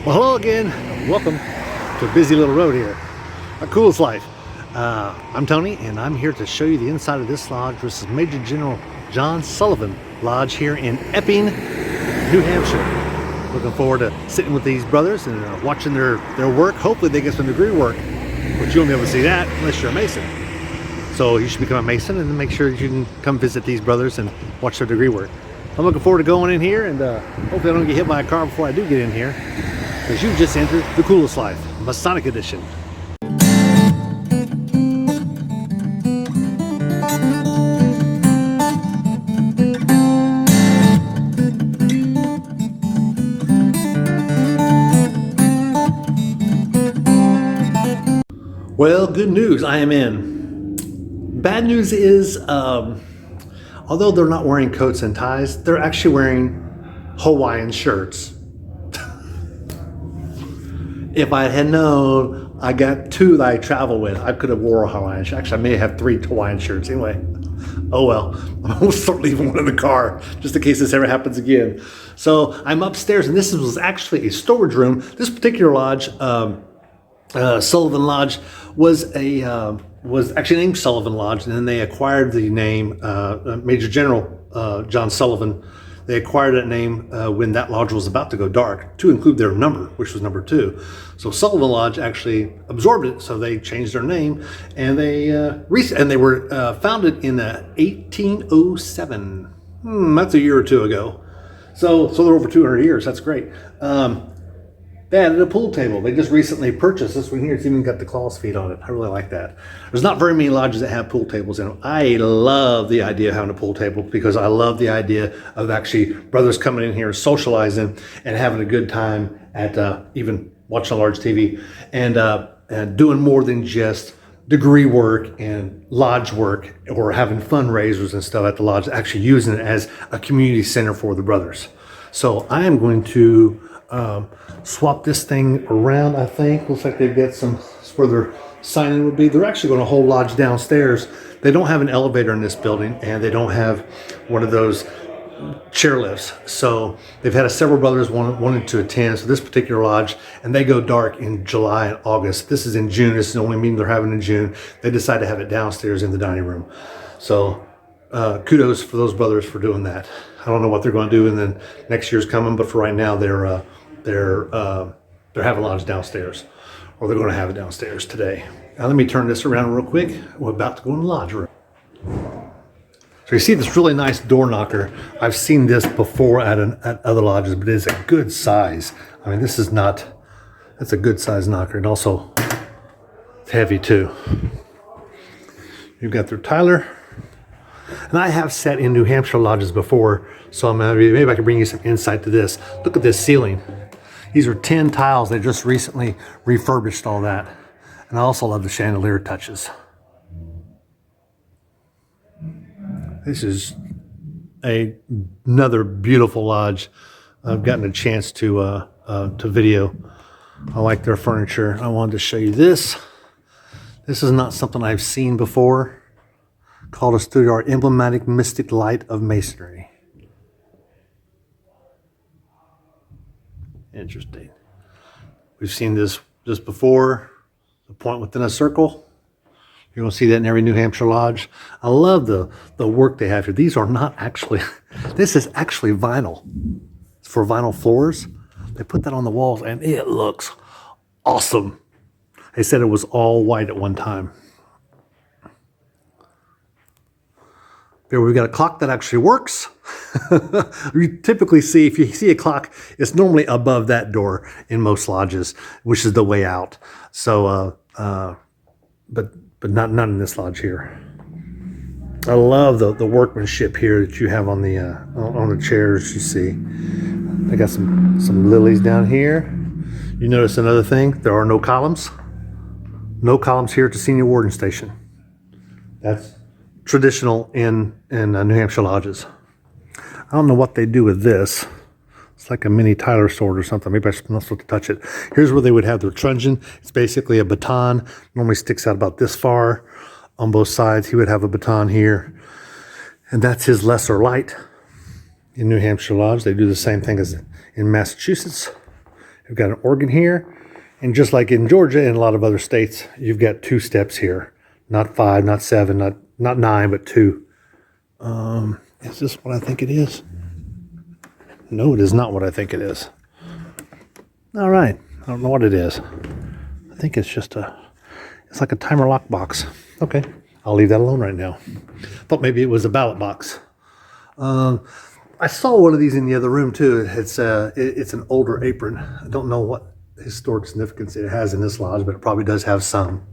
Well, hello again. Welcome to a busy little road here. A coolest life. I'm Tony, and I'm here to show you the inside of this lodge. This is Major General John Sullivan Lodge here in Epping, New Hampshire. Looking forward to sitting with these brothers and watching their work. Hopefully they get some degree work, but you'll never see that unless you're a Mason. So you should become a Mason and make sure that you can come visit these brothers and watch their degree work. I'm looking forward to going in here, and hopefully I don't get hit by a car before I do get in here, because you've just entered the coolest life, Masonic edition. Well, good news, I am in. Bad news is, although they're not wearing coats and ties, they're actually wearing Hawaiian shirts. If I had known I got two that I travel with, I could have wore a Hawaiian shirt. Actually, I may have three Hawaiian shirts anyway. Oh well, I'm almost start leaving one in the car just in case this ever happens again. So I'm upstairs, and this was actually a storage room. This particular lodge, Sullivan Lodge, was actually named Sullivan Lodge, and then they acquired the name Major General John Sullivan. They acquired that name when that lodge was about to go dark, to include their number, which was number 2. So Sullivan Lodge actually absorbed it, so they changed their name, and they were founded in 1807. That's a year or two ago. So they're over 200 years. That's great. They added a pool table. They just recently purchased this one here. It's even got the claws feet on it. I really like that. There's not very many lodges that have pool tables in them. I love the idea of having a pool table because I love the idea of actually brothers coming in here, socializing, and having a good time at even watching a large TV and doing more than just degree work and lodge work or having fundraisers and stuff at the lodge, actually using it as a community center for the brothers. So I am going to swap this thing around. I think looks like they've got some where their sign-in would be. They're actually going to hold lodge downstairs. They don't have an elevator in this building, and they don't have one of those chair lifts. So they've had several brothers wanted to attend. So this particular lodge, and they go dark in July and August. This is in June. This is the only meeting they're having in June. They decided to have it downstairs in the dining room. So kudos for those brothers for doing that. I don't know what they're going to do, and then next year's coming, but for right now they're having lodge downstairs, or they're going to have it downstairs today. Now let me turn this around real quick. We're about to go in the lodge room. So you see this really nice door knocker. I've seen this before at other lodges, but it is a good size. I mean, that's a good size knocker, and also it's heavy too. You've got their Tyler. And I have sat in New Hampshire lodges before, so maybe I can bring you some insight to this. Look at this ceiling. These are 10 tiles. They just recently refurbished all that. And I also love the chandelier touches. This is another beautiful lodge. I've gotten a chance to video. I like their furniture. I wanted to show you this. This is not something I've seen before. Called a studio art emblematic mystic light of masonry. Interesting. We've seen this just before. The point within a circle. You're going to see that in every New Hampshire lodge. I love the work they have here. These are not actually, this is actually vinyl. It's for vinyl floors. They put that on the walls and it looks awesome. They said it was all white at one time. Here we've got a clock that actually works. You typically see, if you see a clock, it's normally above that door in most lodges, which is the way out. So, but not in this lodge here. I love the workmanship here that you have on the chairs. You see, I got some lilies down here. You notice another thing: there are no columns. No columns here at the senior warden station. That's traditional in New Hampshire lodges. I don't know what they do with this. It's like a mini Tyler sword or something. Maybe I'm not supposed to touch it. Here's where they would have their truncheon. It's basically a baton. Normally sticks out about this far on both sides. He would have a baton here. And that's his lesser light. In New Hampshire lodge, they do the same thing as in Massachusetts. You've got an organ here. And just like in Georgia and a lot of other states, you've got 2 steps here. Not 5, not 7, not 9, but 2. Is this what I think it is? No, it is not what I think it is. All right. I don't know what it is. I think it's just it's like a timer lock box. Okay. I'll leave that alone right now. Thought maybe it was a ballot box. I saw one of these in the other room too. It's an older apron. I don't know what historic significance it has in this lodge, but it probably does have some.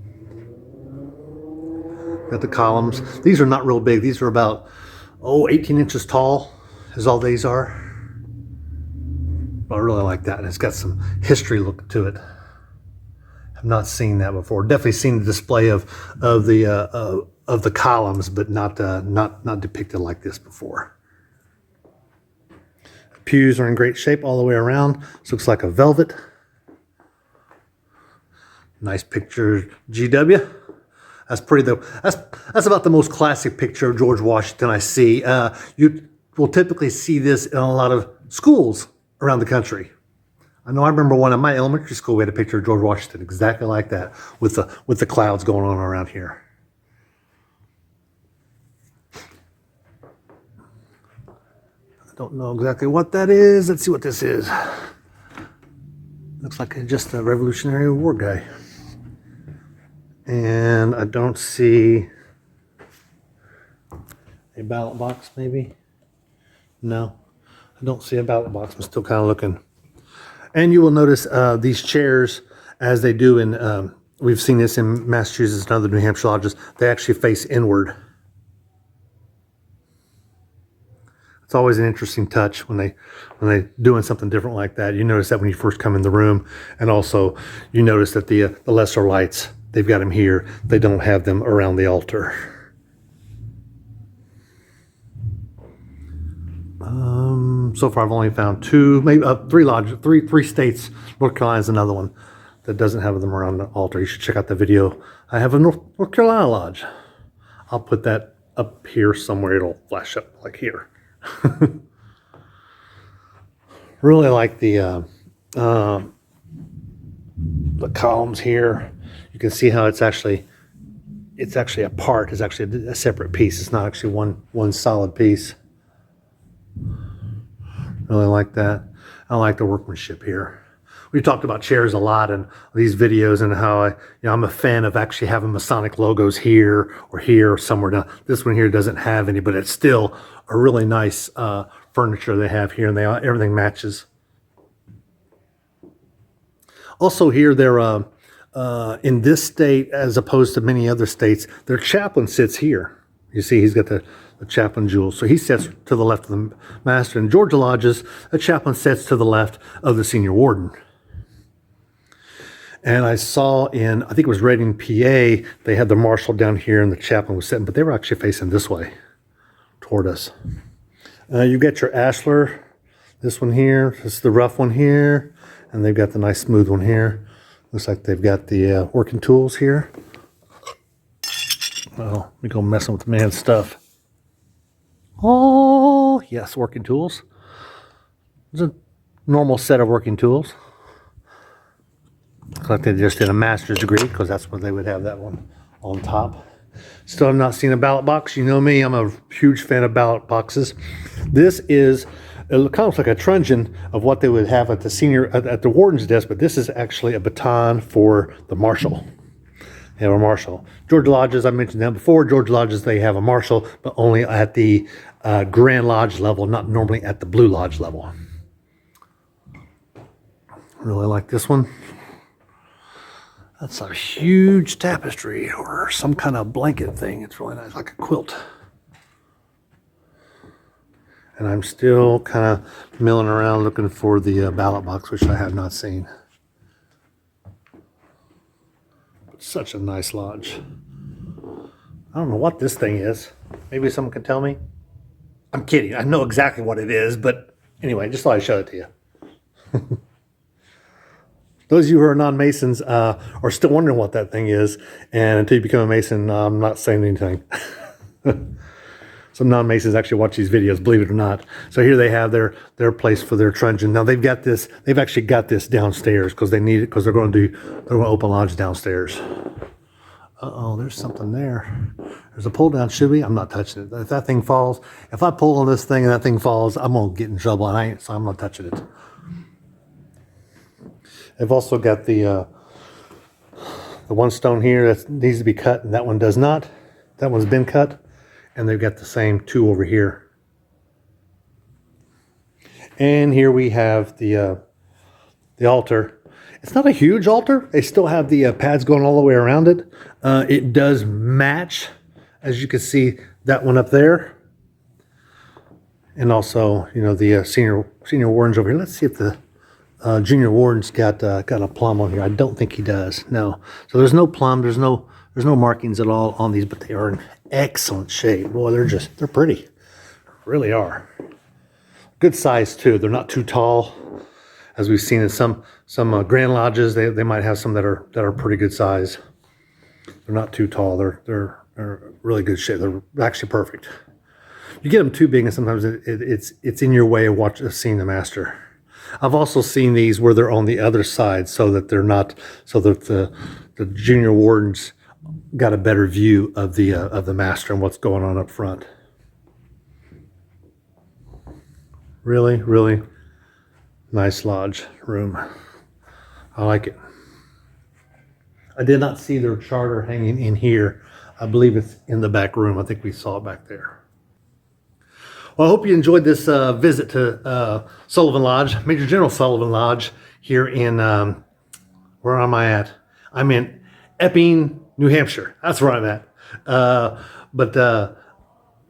Got the columns. These are not real big. These are about 18 inches tall is all these are. But I really like that. And it's got some history look to it. I've not seen that before. Definitely seen the display of the columns, but not depicted like this before. Pews are in great shape all the way around. This looks like a velvet. Nice picture, GW. That's pretty though. That's about the most classic picture of George Washington I see. You will typically see this in a lot of schools around the country. I know I remember one in my elementary school, we had a picture of George Washington exactly like that with the clouds going on around here. I don't know exactly what that is. Let's see what this is. Looks like just a Revolutionary War guy. And I don't see a ballot box, maybe? No, I don't see a ballot box. I'm still kind of looking. And you will notice these chairs, as they do in, we've seen this in Massachusetts and other New Hampshire lodges, they actually face inward. It's always an interesting touch when they doing something different like that. You notice that when you first come in the room, and also you notice that the lesser lights, they've got them here. They don't have them around the altar. So far I've only found 2, maybe 3 lodges, three states. North Carolina's another one that doesn't have them around the altar. You should check out the video. I have a North Carolina lodge. I'll put that up here somewhere. It'll flash up like here. Really like the columns here. You can see how it's actually a part. It's actually a separate piece. It's not actually one solid piece. Really like that. I like the workmanship here. We talked about chairs a lot in these videos, and how I'm a fan of actually having Masonic logos here or somewhere. Now, this one here doesn't have any, but it's still a really nice furniture they have here, and everything matches. Also here, they're in this state, as opposed to many other states, their chaplain sits here. You see, he's got the chaplain jewels. So he sits to the left of the master. In Georgia lodges, a chaplain sits to the left of the senior warden. And I saw I think it was Reading, PA, they had the marshal down here and the chaplain was sitting, but they were actually facing this way toward us. You get your ashlar, this one here, this is the rough one here, and they've got the nice smooth one here. Looks like they've got the working tools here. Oh, let me go messing with the man's stuff. Oh, yes, working tools. It's a normal set of working tools. Looks like they just did a master's degree, because that's where they would have that one on top. Still have not seen a ballot box. You know me, I'm a huge fan of ballot boxes. This is, it kind of looks like a truncheon of what they would have at the warden's desk, but this is actually a baton for the marshal. They have a marshal. Georgia lodges, I mentioned that before. Georgia lodges, they have a marshal, but only at the Grand Lodge level, not normally at the Blue Lodge level. Really like this one. That's a huge tapestry or some kind of blanket thing. It's really nice, like a quilt. And I'm still kind of milling around looking for the ballot box, which I have not seen. But such a nice lodge. I don't know what this thing is. Maybe someone can tell me. I'm kidding. I know exactly what it is, but anyway, just thought I'd show it to you. Those of you who are non-Masons are still wondering what that thing is, and until you become a Mason, I'm not saying anything. Some non-Masons actually watch these videos, believe it or not. So here they have their place for their truncheon. Now they've actually got this downstairs because they need it, because they're going to open lodge downstairs. Uh-oh, there's something there. There's a pull down. Should we? I'm not touching it. If that thing falls, if I pull on this thing and that thing falls, I'm going to get in trouble, and so I'm not touching it. They've also got the one stone here that needs to be cut, and that one does not. That one's been cut. And they've got the same two over here. And here we have the altar. It's not a huge altar. They still have the pads going all the way around it. It does match, as you can see, that one up there. And also, you know, the senior wardens over here. Let's see if the junior warden's got a plumb on here. I don't think he does. No. So there's no plumb. There's no markings at all on these, but they are in excellent shape. Boy, they're pretty. Really are. Good size too. They're not too tall, as we've seen in some Grand Lodges. They might have some that are pretty good size. They're not too tall. They're really good shape. They're actually perfect. You get them too big, and sometimes it's in your way of seeing the master. I've also seen these where they're on the other side, so that the junior wardens got a better view of the master and what's going on up front. Really, really nice lodge room. I like it. I did not see their charter hanging in here. I believe it's in the back room. I think we saw it back there. Well, I hope you enjoyed this visit to Sullivan Lodge, Major General Sullivan Lodge here in, where am I at? I'm in Epping, New Hampshire. That's where I'm at.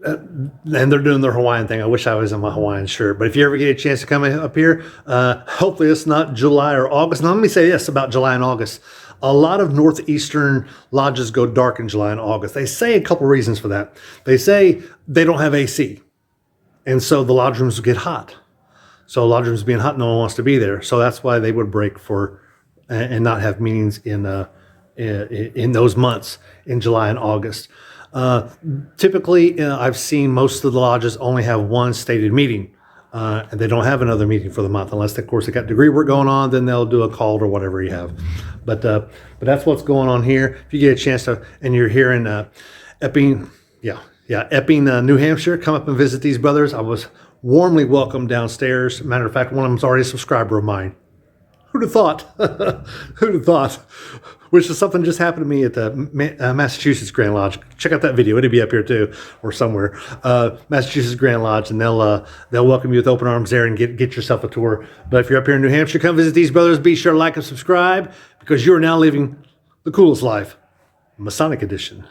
And they're doing their Hawaiian thing. I wish I was in my Hawaiian shirt. But if you ever get a chance to come up here, hopefully it's not July or August. Now, let me say this about July and August. A lot of northeastern lodges go dark in July and August. They say a couple reasons for that. They say they don't have AC. And so the lodge rooms get hot. So lodge rooms being hot, no one wants to be there. So that's why they would break and not have meetings in those months in July and August. Typically, I've seen most of the lodges only have one stated meeting, and they don't have another meeting for the month, unless, of course, they got degree work going on. Then they'll do a call or whatever you have. But that's what's going on here. If you get a chance to, and you're here in Epping, Epping, New Hampshire, come up and visit these brothers. I was warmly welcomed downstairs. Matter of fact, one of them's already a subscriber of mine. Who'd have thought? Who'd have thought? Which is something just happened to me at the Massachusetts Grand Lodge. Check out that video. It'll be up here too, or somewhere. Massachusetts Grand Lodge, and they'll welcome you with open arms there and get yourself a tour. But if you're up here in New Hampshire, come visit these brothers. Be sure to like and subscribe, because you are now living the coolest life, Masonic edition.